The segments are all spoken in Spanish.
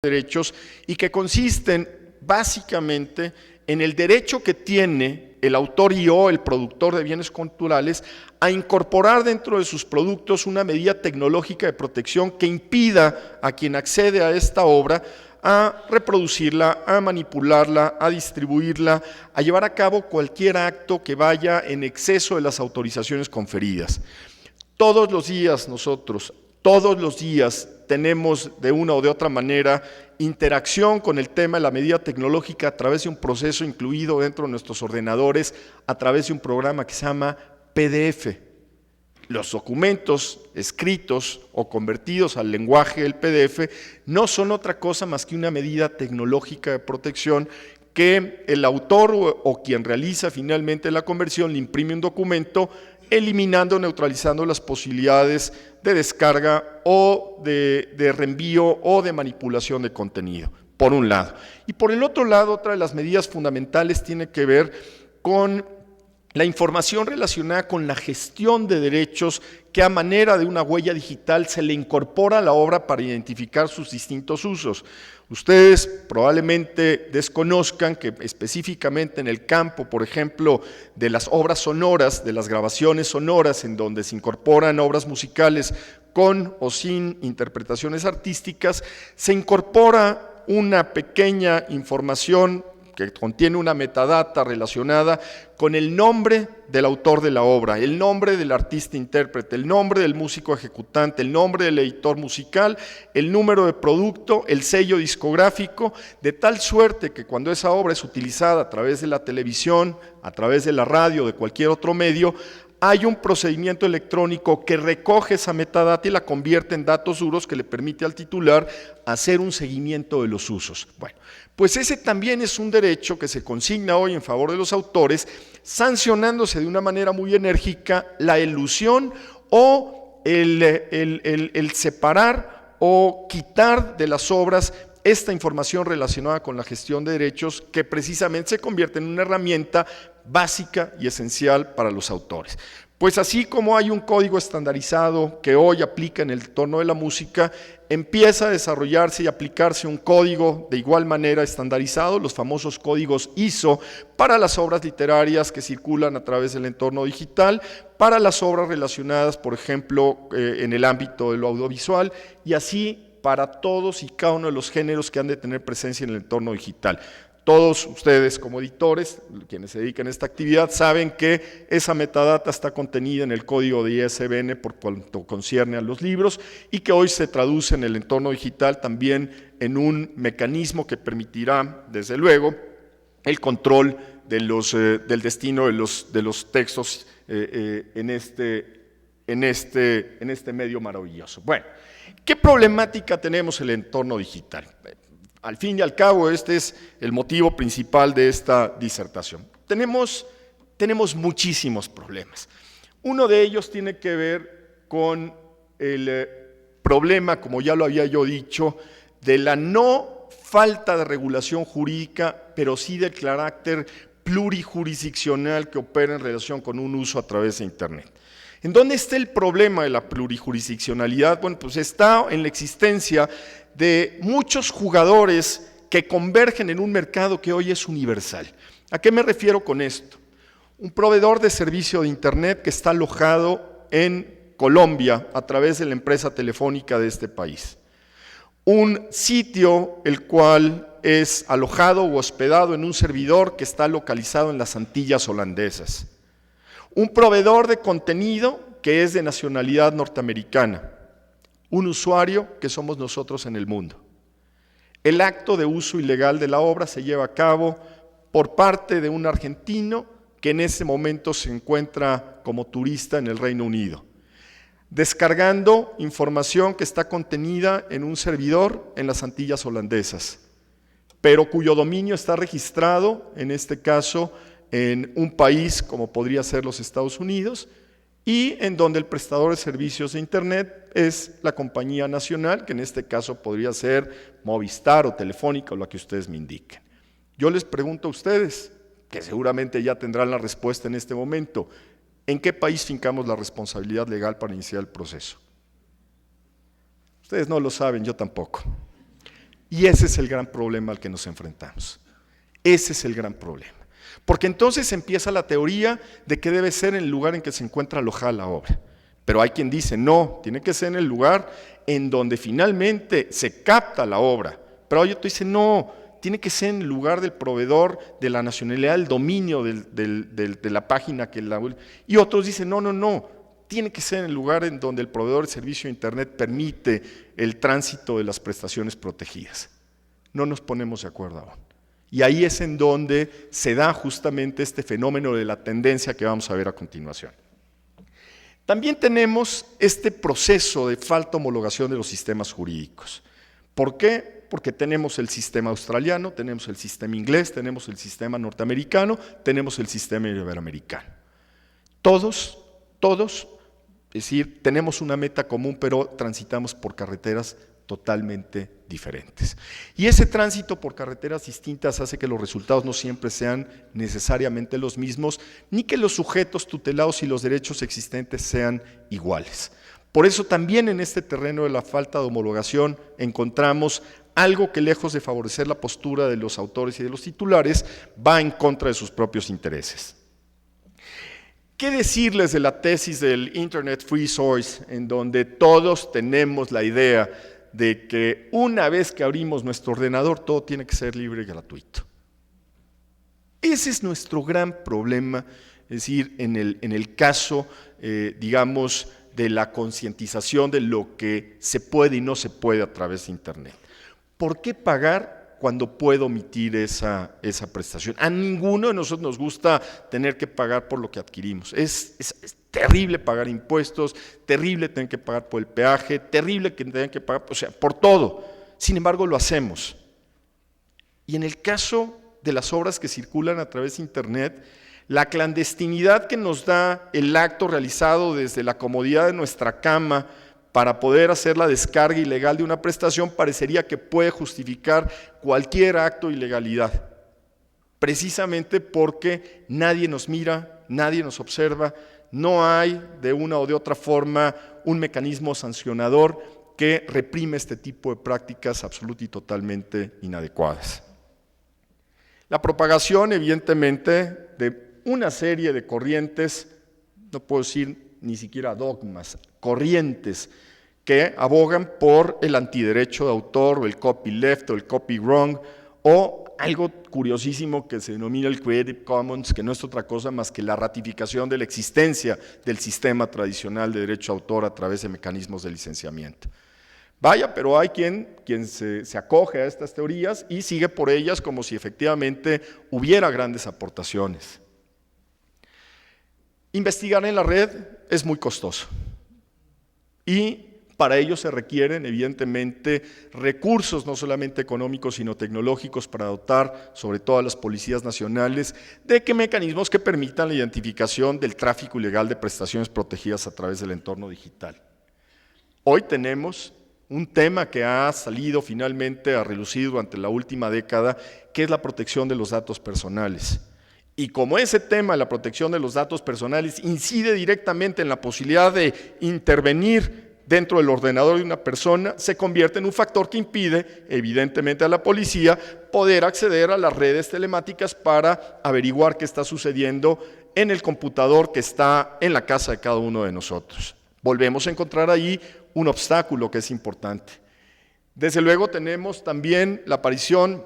derechos y que consisten básicamente en el derecho que tiene el autor y o el productor de bienes culturales a incorporar dentro de sus productos una medida tecnológica de protección que impida a quien accede a esta obra a reproducirla, a manipularla, a distribuirla, a llevar a cabo cualquier acto que vaya en exceso de las autorizaciones conferidas. Todos los días nosotros, todos los días tenemos de una o de otra manera interacción con el tema de la medida tecnológica a través de un proceso incluido dentro de nuestros ordenadores, a través de un programa que se llama PDF. Los documentos escritos o convertidos al lenguaje del PDF no son otra cosa más que una medida tecnológica de protección que el autor o quien realiza finalmente la conversión le imprime un documento eliminando, neutralizando las posibilidades de descarga o de reenvío o de manipulación de contenido, por un lado. Y por el otro lado, otra de las medidas fundamentales tiene que ver con la información relacionada con la gestión de derechos que a manera de una huella digital se le incorpora a la obra para identificar sus distintos usos. Ustedes probablemente desconozcan que específicamente en el campo, por ejemplo, de las obras sonoras, de las grabaciones sonoras, en donde se incorporan obras musicales con o sin interpretaciones artísticas, se incorpora una pequeña información que contiene una metadata relacionada con el nombre del autor de la obra, el nombre del artista intérprete, el nombre del músico ejecutante, el nombre del editor musical, el número de producto, el sello discográfico, de tal suerte que cuando esa obra es utilizada a través de la televisión, a través de la radio, de cualquier otro medio, hay un procedimiento electrónico que recoge esa metadata y la convierte en datos duros que le permite al titular hacer un seguimiento de los usos. Bueno, pues ese también es un derecho que se consigna hoy en favor de los autores, sancionándose de una manera muy enérgica la elusión o el separar o quitar de las obras esta información relacionada con la gestión de derechos que precisamente se convierte en una herramienta básica y esencial para los autores. Pues así como hay un código estandarizado que hoy aplica en el entorno de la música, empieza a desarrollarse y aplicarse un código de igual manera estandarizado, los famosos códigos ISO, para las obras literarias que circulan a través del entorno digital, para las obras relacionadas, por ejemplo, en el ámbito de lo audiovisual, y así para todos y cada uno de los géneros que han de tener presencia en el entorno digital. Todos ustedes como editores, quienes se dedican a esta actividad, saben que esa metadata está contenida en el código de ISBN por cuanto concierne a los libros y que hoy se traduce en el entorno digital también en un mecanismo que permitirá, desde luego, el control de del destino de los textos en este medio maravilloso. Bueno, ¿qué problemática tenemos en el entorno digital? Al fin y al cabo, este es el motivo principal de esta disertación. Tenemos muchísimos problemas. Uno de ellos tiene que ver con el problema, como ya lo había yo dicho, de la no falta de regulación jurídica, pero sí del carácter plurijurisdiccional que opera en relación con un uso a través de Internet. ¿En dónde está el problema de la plurijurisdiccionalidad? Bueno, pues está en la existencia de muchos jugadores que convergen en un mercado que hoy es universal. ¿A qué me refiero con esto? Un proveedor de servicio de Internet que está alojado en Colombia a través de la empresa telefónica de este país. Un sitio el cual es alojado o hospedado en un servidor que está localizado en las Antillas holandesas. Un proveedor de contenido que es de nacionalidad norteamericana. Un usuario que somos nosotros en el mundo. El acto de uso ilegal de la obra se lleva a cabo por parte de un argentino que en ese momento se encuentra como turista en el Reino Unido, descargando información que está contenida en un servidor en las Antillas holandesas, pero cuyo dominio está registrado, en este caso, en un país como podría ser los Estados Unidos, y en donde el prestador de servicios de Internet es la compañía nacional, que en este caso podría ser Movistar o Telefónica o la que ustedes me indiquen. Yo les pregunto a ustedes, que seguramente ya tendrán la respuesta en este momento, ¿en qué país fincamos la responsabilidad legal para iniciar el proceso? Ustedes no lo saben, yo tampoco. Y ese es el gran problema al que nos enfrentamos. Ese es el gran problema. Porque entonces empieza la teoría de que debe ser en el lugar en que se encuentra alojada la obra. Pero hay quien dice, no, tiene que ser en el lugar en donde finalmente se capta la obra. Pero hay otro que dice, no, tiene que ser en el lugar del proveedor, de la nacionalidad, del dominio de la página que la... Y otros dicen, no, tiene que ser en el lugar en donde el proveedor de servicio de Internet permite el tránsito de las prestaciones protegidas. No nos ponemos de acuerdo aún. Y ahí es en donde se da justamente este fenómeno de la tendencia que vamos a ver a continuación. También tenemos este proceso de falta de homologación de los sistemas jurídicos. ¿Por qué? Porque tenemos el sistema australiano, tenemos el sistema inglés, tenemos el sistema norteamericano, tenemos el sistema iberoamericano. Todos, es decir, tenemos una meta común, pero transitamos por carreteras totalmente diferentes. Y ese tránsito por carreteras distintas hace que los resultados no siempre sean necesariamente los mismos, ni que los sujetos tutelados y los derechos existentes sean iguales. Por eso también en este terreno de la falta de homologación encontramos algo que, lejos de favorecer la postura de los autores y de los titulares, va en contra de sus propios intereses. ¿Qué decirles de la tesis del Internet Free Source, en donde todos tenemos la idea de que una vez que abrimos nuestro ordenador, todo tiene que ser libre y gratuito? Ese es nuestro gran problema, es decir, en el caso, digamos, de la concientización de lo que se puede y no se puede a través de Internet. ¿Por qué pagar cuando puedo omitir esa prestación? A ninguno de nosotros nos gusta tener que pagar por lo que adquirimos. Es terrible pagar impuestos, terrible tener que pagar por el peaje, terrible que tener que pagar, o sea, por todo. Sin embargo, lo hacemos. Y en el caso de las obras que circulan a través de Internet, la clandestinidad que nos da el acto realizado desde la comodidad de nuestra cama para poder hacer la descarga ilegal de una prestación parecería que puede justificar cualquier acto de ilegalidad, precisamente porque nadie nos mira, nadie nos observa, no hay de una o de otra forma un mecanismo sancionador que reprime este tipo de prácticas absolutamente y totalmente inadecuadas. La propagación, evidentemente, de una serie de corrientes, no puedo decir ni siquiera dogmas, corrientes que abogan por el antiderecho de autor, o el copyleft, o el copywrong, o algo curiosísimo que se denomina el Creative Commons, que no es otra cosa más que la ratificación de la existencia del sistema tradicional de derecho de autor a través de mecanismos de licenciamiento. Vaya, pero hay quien se acoge a estas teorías y sigue por ellas como si efectivamente hubiera grandes aportaciones. Investigar en la red es muy costoso y para ello se requieren evidentemente recursos no solamente económicos sino tecnológicos para dotar sobre todo a las policías nacionales de mecanismos que permitan la identificación del tráfico ilegal de prestaciones protegidas a través del entorno digital. Hoy tenemos un tema que ha salido finalmente a relucir durante la última década, que es la protección de los datos personales. Y como ese tema, la protección de los datos personales, incide directamente en la posibilidad de intervenir dentro del ordenador de una persona, se convierte en un factor que impide, evidentemente, a la policía poder acceder a las redes telemáticas para averiguar qué está sucediendo en el computador que está en la casa de cada uno de nosotros. Volvemos a encontrar ahí un obstáculo que es importante. Desde luego tenemos también la aparición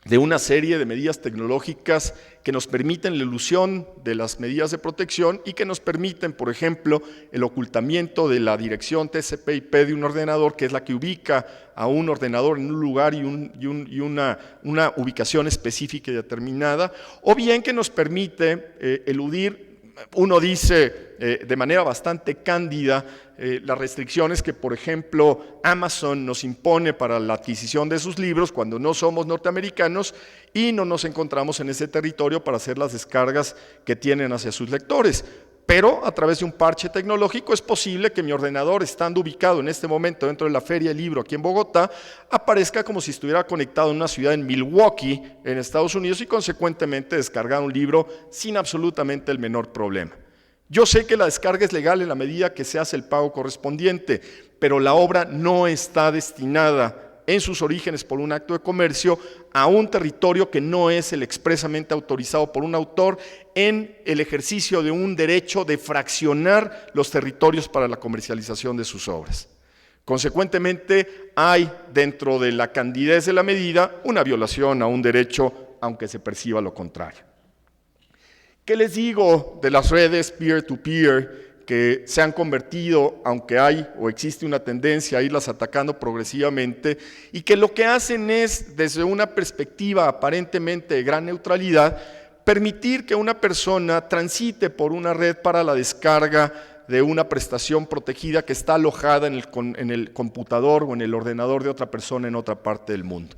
de una serie de medidas tecnológicas que nos permiten la elusión de las medidas de protección y que nos permiten, por ejemplo, el ocultamiento de la dirección TCP/IP de un ordenador, que es la que ubica a un ordenador en un lugar y una ubicación específica y determinada, o bien que nos permite eludir, uno dice de manera bastante cándida, las restricciones que, por ejemplo, Amazon nos impone para la adquisición de sus libros cuando no somos norteamericanos y no nos encontramos en ese territorio para hacer las descargas que tienen hacia sus lectores. Pero a través de un parche tecnológico es posible que mi ordenador, estando ubicado en este momento dentro de la Feria del Libro aquí en Bogotá, aparezca como si estuviera conectado en una ciudad en Milwaukee, en Estados Unidos, y consecuentemente descargar un libro sin absolutamente el menor problema. Yo sé que la descarga es legal en la medida que se hace el pago correspondiente, pero la obra no está destinada en sus orígenes por un acto de comercio a un territorio que no es el expresamente autorizado por un autor en el ejercicio de un derecho de fraccionar los territorios para la comercialización de sus obras. Consecuentemente, hay dentro de la candidez de la medida una violación a un derecho, aunque se perciba lo contrario. ¿Qué les digo de las redes peer-to-peer que se han convertido, aunque hay o existe una tendencia a irlas atacando progresivamente, y que lo que hacen es, desde una perspectiva aparentemente de gran neutralidad, permitir que una persona transite por una red para la descarga de una prestación protegida que está alojada en el computador o en el ordenador de otra persona en otra parte del mundo?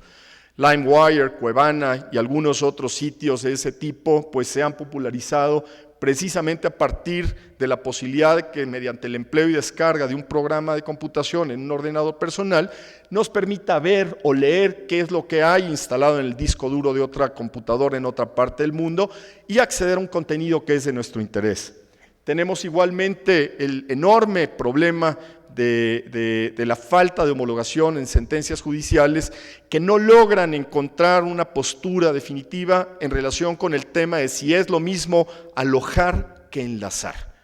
LimeWire, Cuevana y algunos otros sitios de ese tipo pues se han popularizado precisamente a partir de la posibilidad de que mediante el empleo y descarga de un programa de computación en un ordenador personal nos permita ver o leer qué es lo que hay instalado en el disco duro de otra computadora en otra parte del mundo y acceder a un contenido que es de nuestro interés. Tenemos igualmente el enorme problema de la falta de homologación en sentencias judiciales que no logran encontrar una postura definitiva en relación con el tema de si es lo mismo alojar que enlazar.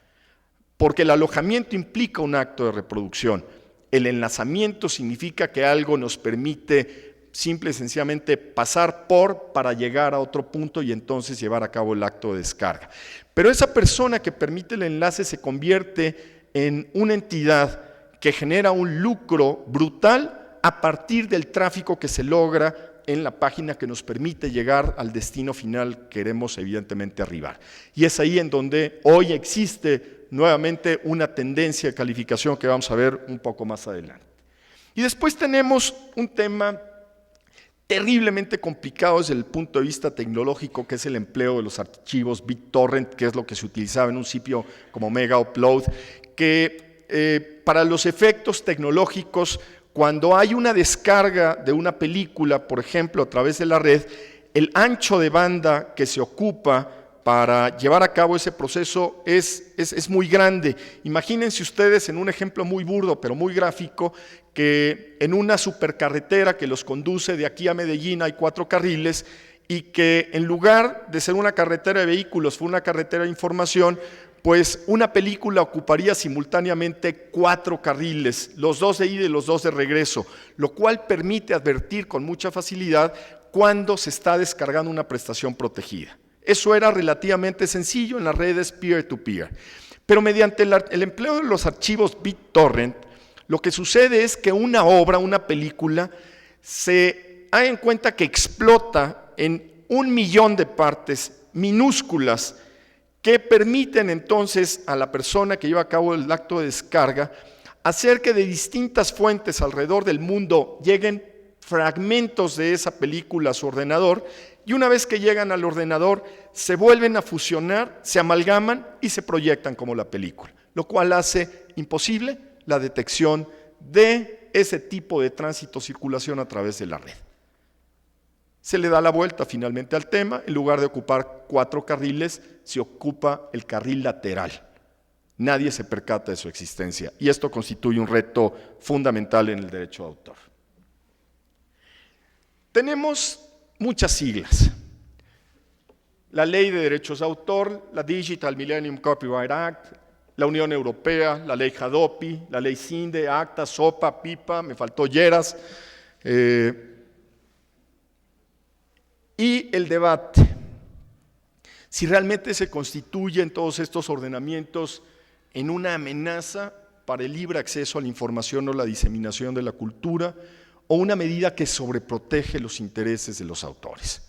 Porque el alojamiento implica un acto de reproducción. El enlazamiento significa que algo nos permite simple y sencillamente pasar para llegar a otro punto y entonces llevar a cabo el acto de descarga. Pero esa persona que permite el enlace se convierte en una entidad que genera un lucro brutal a partir del tráfico que se logra en la página que nos permite llegar al destino final que queremos evidentemente arribar. Y es ahí en donde hoy existe nuevamente una tendencia de calificación que vamos a ver un poco más adelante. Y después tenemos un tema terriblemente complicado desde el punto de vista tecnológico, que es el empleo de los archivos BitTorrent, que es lo que se utilizaba en un sitio como Mega Upload, que para los efectos tecnológicos, cuando hay una descarga de una película, por ejemplo, a través de la red, el ancho de banda que se ocupa para llevar a cabo ese proceso es muy grande. Imagínense ustedes, en un ejemplo muy burdo, pero muy gráfico, que en una supercarretera que los conduce de aquí a Medellín hay 4 carriles y que en lugar de ser una carretera de vehículos, fue una carretera de información, pues una película ocuparía simultáneamente 4 carriles, los 2 de ida y los 2 de regreso, lo cual permite advertir con mucha facilidad cuando se está descargando una prestación protegida. Eso era relativamente sencillo en las redes peer-to-peer. Pero mediante el empleo de los archivos BitTorrent, lo que sucede es que una obra, una película, se da en cuenta que explota en 1 millón de partes minúsculas que permiten entonces a la persona que lleva a cabo el acto de descarga hacer que de distintas fuentes alrededor del mundo lleguen fragmentos de esa película a su ordenador y una vez que llegan al ordenador se vuelven a fusionar, se amalgaman y se proyectan como la película, lo cual hace imposible la detección de ese tipo de tránsito o circulación a través de la red. Se le da la vuelta finalmente al tema, en lugar de ocupar 4 carriles, se ocupa el carril lateral. Nadie se percata de su existencia y esto constituye un reto fundamental en el derecho de autor. Tenemos muchas siglas. La Ley de Derechos de Autor, la Digital Millennium Copyright Act, la Unión Europea, la Ley Hadopi, la Ley CINDE, ACTA, SOPA, PIPA, me faltó Lleras, y el debate. Si realmente se constituyen todos estos ordenamientos en una amenaza para el libre acceso a la información o la diseminación de la cultura, o una medida que sobreprotege los intereses de los autores.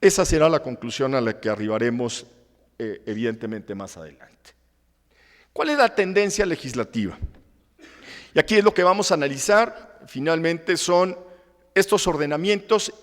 Esa será la conclusión a la que arribaremos evidentemente más adelante. ¿Cuál es la tendencia legislativa? Y aquí es lo que vamos a analizar, finalmente son estos ordenamientos y